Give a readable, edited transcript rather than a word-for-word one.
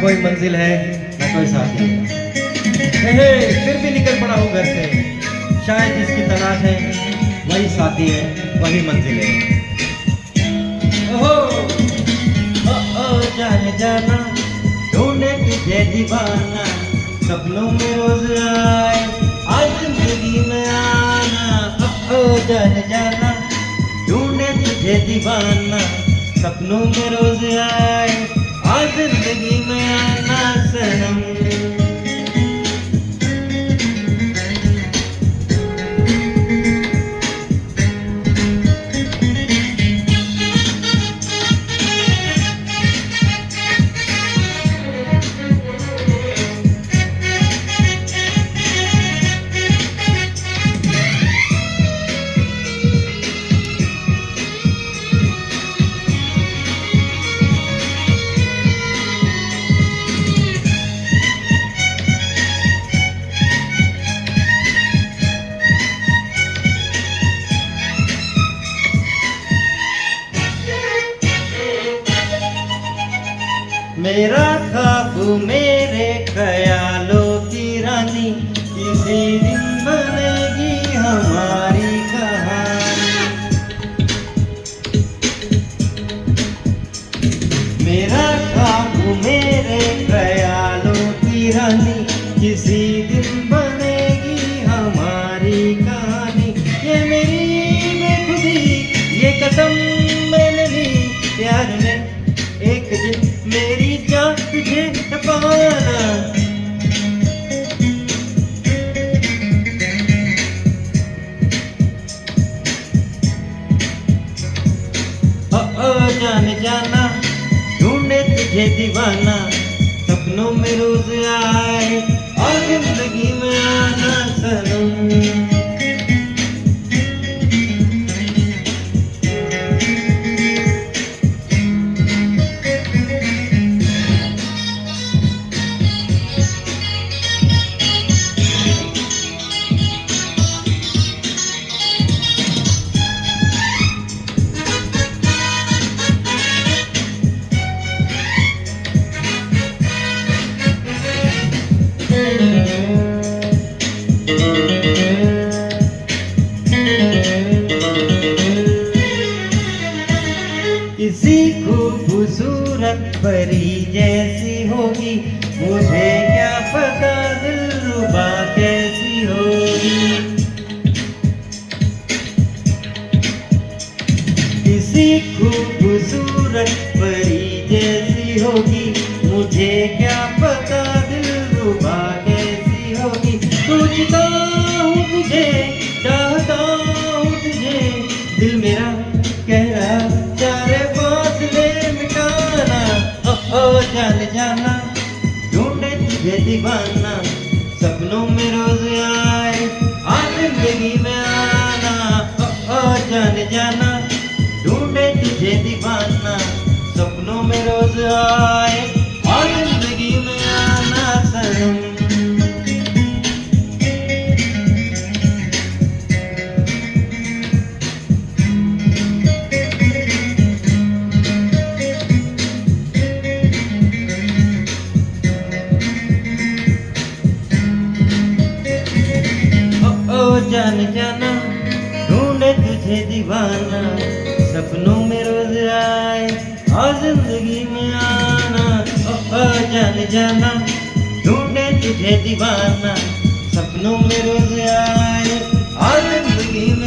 कोई मंजिल है ना कोई साथी है। हे फिर भी निकल पड़ा हूँ घर से, शायद जिसकी तलाश है वही साथी है, वही मंजिल है। ओहो जाने जाना ढूंढे तुझे दीवाना, सपनों में रोज आए आज जिंदगी में आना। जाने जाना ढूंढे तुझे दीवाना, सपनों में रोज आए आज जिंदगी में आना सनम। मेरा ख्वाब मेरे ख्यालों की रानी, किसी दिन बनेगी हमारी कहानी। मेरा ख्वाब मेरे ख्यालों की रानी, किसी दिन बनेगी हमारी कहानी। ये मेरी बेखुदी ये कसम मैंने ली, प्यार में एक दिन मेरी जान तुझे पाना। जाने जाना ढूंढे तुझे दीवाना, सपनों में रोज आए और जिंदगी में आना सनम। किसी खूबसूरत परी जैसी होगी, मुझे क्या पता दिलरुबा कैसी होगी। किसी खूबसूरत परी जैसी होगी, मुझे क्या पता दिलरुबा कैसी होगी। सोचता हूँ तुझे चाहता हूँ तुझे, दिल मेरा कह रहा सारे फासले मिटाना। जाने जाना ढूंढे तुझे दीवाना, सपनों में रोज आए आज जिंदगी में आना। जाने जाना ढूंढे तुझे दीवाना, सपनों में रोज आए आज जिंदगी में आना सनम। जाने जाना ढूंढे तुझे दीवाना, सपनों में रोज आए और जिंदगी में आना। जाने जाना ढूंढे तुझे दीवाना, सपनों में रोज आए और जिंदगी में